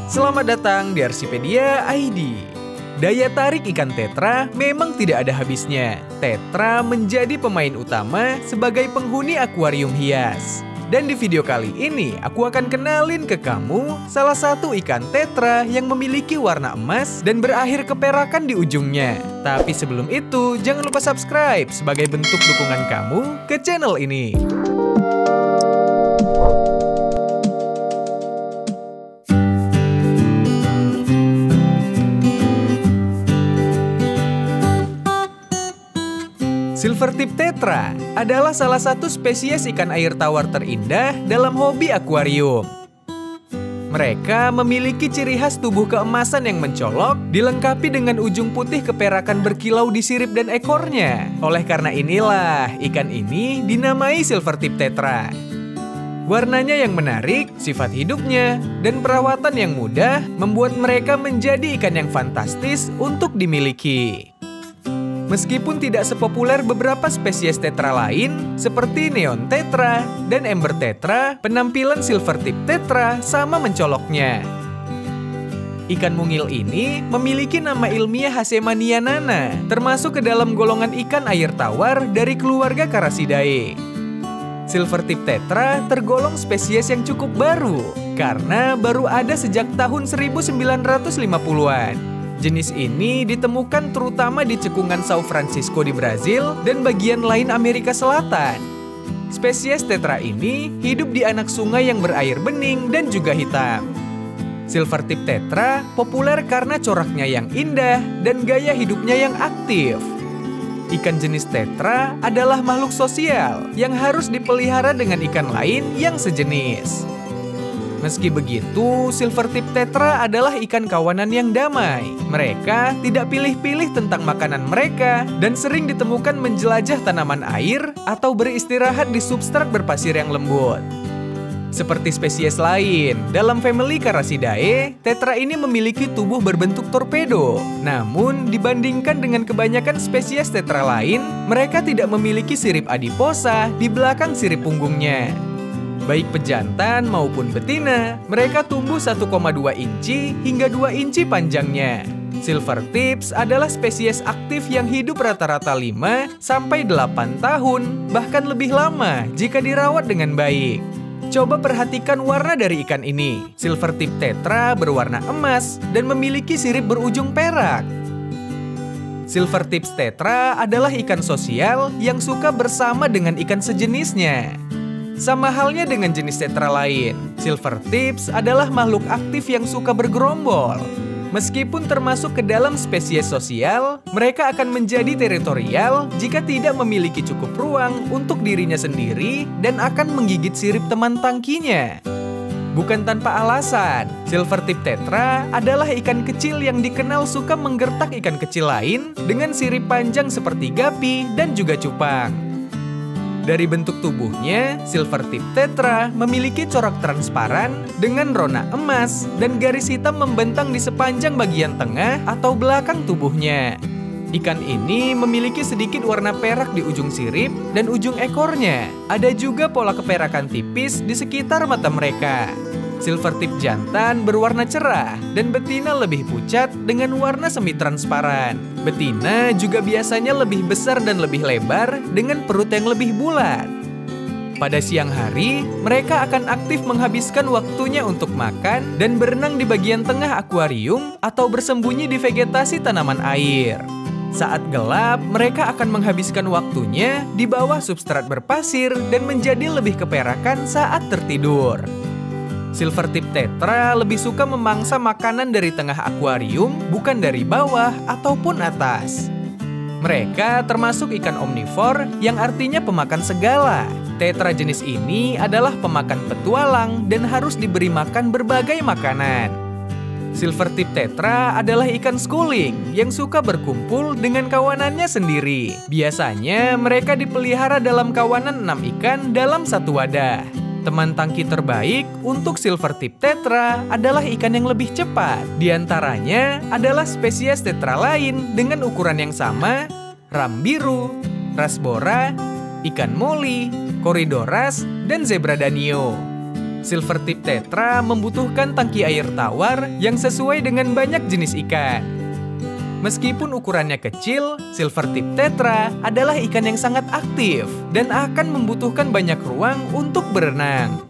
Selamat datang di Arsipedia ID. Daya tarik ikan tetra memang tidak ada habisnya. Tetra menjadi pemain utama sebagai penghuni akuarium hias. Dan di video kali ini, aku akan kenalin ke kamu salah satu ikan tetra yang memiliki warna emas dan berakhir keperakan di ujungnya. Tapi sebelum itu, jangan lupa subscribe sebagai bentuk dukungan kamu ke channel ini. Silvertip tetra adalah salah satu spesies ikan air tawar terindah dalam hobi akuarium. Mereka memiliki ciri khas tubuh keemasan yang mencolok, dilengkapi dengan ujung putih keperakan berkilau di sirip dan ekornya. Oleh karena inilah, ikan ini dinamai silvertip tetra. Warnanya yang menarik, sifat hidupnya, dan perawatan yang mudah membuat mereka menjadi ikan yang fantastis untuk dimiliki. Meskipun tidak sepopuler beberapa spesies tetra lain, seperti neon tetra dan ember tetra, penampilan silvertip tetra sama mencoloknya. Ikan mungil ini memiliki nama ilmiah Hasemanianana, termasuk ke dalam golongan ikan air tawar dari keluarga Carassidae. Silvertip tetra tergolong spesies yang cukup baru, karena baru ada sejak tahun 1950-an. Jenis ini ditemukan terutama di cekungan São Francisco di Brazil dan bagian lain Amerika Selatan. Spesies tetra ini hidup di anak sungai yang berair bening dan juga hitam. Silvertip tetra populer karena coraknya yang indah dan gaya hidupnya yang aktif. Ikan jenis tetra adalah makhluk sosial yang harus dipelihara dengan ikan lain yang sejenis. Meski begitu, silvertip tetra adalah ikan kawanan yang damai. Mereka tidak pilih-pilih tentang makanan mereka dan sering ditemukan menjelajah tanaman air atau beristirahat di substrat berpasir yang lembut. Seperti spesies lain, dalam famili Carassidae, tetra ini memiliki tubuh berbentuk torpedo. Namun, dibandingkan dengan kebanyakan spesies tetra lain, mereka tidak memiliki sirip adiposa di belakang sirip punggungnya. Baik pejantan maupun betina, mereka tumbuh 1,2 inci hingga 2 inci panjangnya. Silvertips adalah spesies aktif yang hidup rata-rata 5-8 tahun, bahkan lebih lama jika dirawat dengan baik. Coba perhatikan warna dari ikan ini. Silvertip tetra berwarna emas dan memiliki sirip berujung perak. Silvertips tetra adalah ikan sosial yang suka bersama dengan ikan sejenisnya. Sama halnya dengan jenis tetra lain, silvertips adalah makhluk aktif yang suka bergerombol. Meskipun termasuk ke dalam spesies sosial, mereka akan menjadi teritorial jika tidak memiliki cukup ruang untuk dirinya sendiri dan akan menggigit sirip teman tangkinya. Bukan tanpa alasan, silvertip tetra adalah ikan kecil yang dikenal suka menggertak ikan kecil lain dengan sirip panjang seperti gapi dan juga cupang. Dari bentuk tubuhnya, silvertip tetra memiliki corak transparan dengan rona emas dan garis hitam membentang di sepanjang bagian tengah atau belakang tubuhnya. Ikan ini memiliki sedikit warna perak di ujung sirip dan ujung ekornya. Ada juga pola keperakan tipis di sekitar mata mereka. Silvertip jantan berwarna cerah dan betina lebih pucat dengan warna semi transparan. Betina juga biasanya lebih besar dan lebih lebar dengan perut yang lebih bulat. Pada siang hari, mereka akan aktif menghabiskan waktunya untuk makan dan berenang di bagian tengah akuarium atau bersembunyi di vegetasi tanaman air. Saat gelap, mereka akan menghabiskan waktunya di bawah substrat berpasir dan menjadi lebih keperakan saat tertidur. Silvertip tetra lebih suka memangsa makanan dari tengah akuarium, bukan dari bawah ataupun atas. Mereka termasuk ikan omnivor yang artinya pemakan segala. Tetra jenis ini adalah pemakan petualang dan harus diberi makan berbagai makanan. Silvertip tetra adalah ikan schooling yang suka berkumpul dengan kawanannya sendiri. Biasanya mereka dipelihara dalam kawanan 6 ikan dalam satu wadah. Teman tangki terbaik untuk silvertip tetra adalah ikan yang lebih cepat. Di antaranya adalah spesies tetra lain dengan ukuran yang sama, ram biru, rasbora, ikan moli, Corydoras, dan zebra danio. Silvertip tetra membutuhkan tangki air tawar yang sesuai dengan banyak jenis ikan. Meskipun ukurannya kecil, silvertip tetra adalah ikan yang sangat aktif dan akan membutuhkan banyak ruang untuk berenang.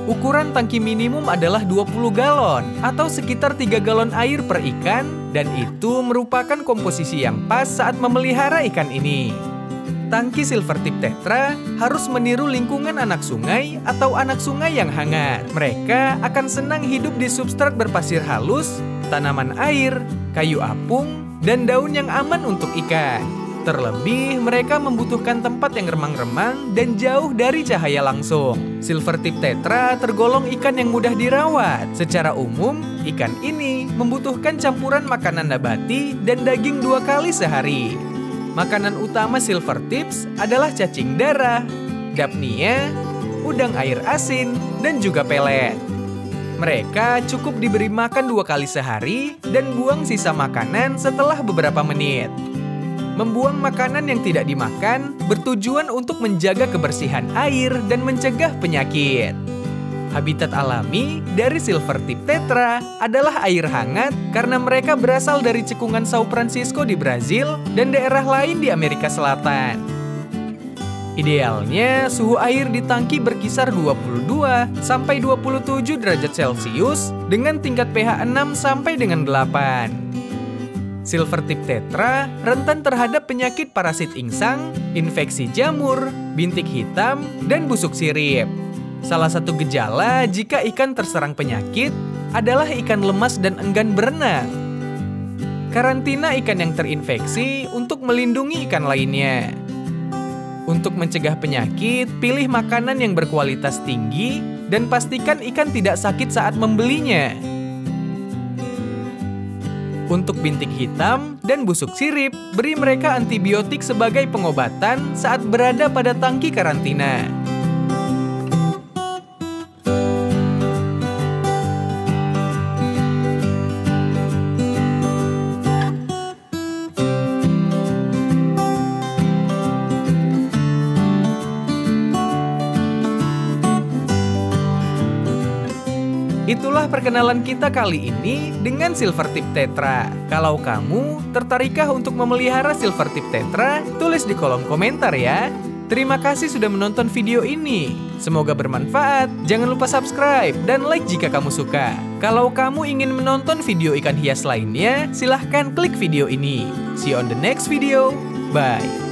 Ukuran tangki minimum adalah 20 galon atau sekitar 3 galon air per ikan, dan itu merupakan komposisi yang pas saat memelihara ikan ini. Tangki silvertip tetra harus meniru lingkungan anak sungai atau anak sungai yang hangat. Mereka akan senang hidup di substrat berpasir halus, tanaman air, kayu apung, dan daun yang aman untuk ikan. Terlebih, mereka membutuhkan tempat yang remang-remang dan jauh dari cahaya langsung. Silvertip tetra tergolong ikan yang mudah dirawat. Secara umum, ikan ini membutuhkan campuran makanan nabati dan daging 2 kali sehari. Makanan utama silvertips adalah cacing darah, dapnia, udang air asin, dan juga pelet. Mereka cukup diberi makan 2 kali sehari dan buang sisa makanan setelah beberapa menit. Membuang makanan yang tidak dimakan bertujuan untuk menjaga kebersihan air dan mencegah penyakit. Habitat alami dari silvertip tetra adalah air hangat karena mereka berasal dari cekungan São Francisco di Brazil dan daerah lain di Amerika Selatan. Idealnya, suhu air di tangki berkisar 22 sampai 27 derajat Celcius dengan tingkat pH 6 sampai dengan 8. Silvertip tetra rentan terhadap penyakit parasit insang, infeksi jamur, bintik hitam, dan busuk sirip. Salah satu gejala jika ikan terserang penyakit adalah ikan lemas dan enggan berenang. Karantina ikan yang terinfeksi untuk melindungi ikan lainnya. Untuk mencegah penyakit, pilih makanan yang berkualitas tinggi dan pastikan ikan tidak sakit saat membelinya. Untuk bintik hitam dan busuk sirip, beri mereka antibiotik sebagai pengobatan saat berada pada tangki karantina. Itulah perkenalan kita kali ini dengan silvertip tetra. Kalau kamu tertarikkah untuk memelihara silvertip tetra? Tulis di kolom komentar ya. Terima kasih sudah menonton video ini. Semoga bermanfaat. Jangan lupa subscribe dan like jika kamu suka. Kalau kamu ingin menonton video ikan hias lainnya, silahkan klik video ini. See you on the next video. Bye.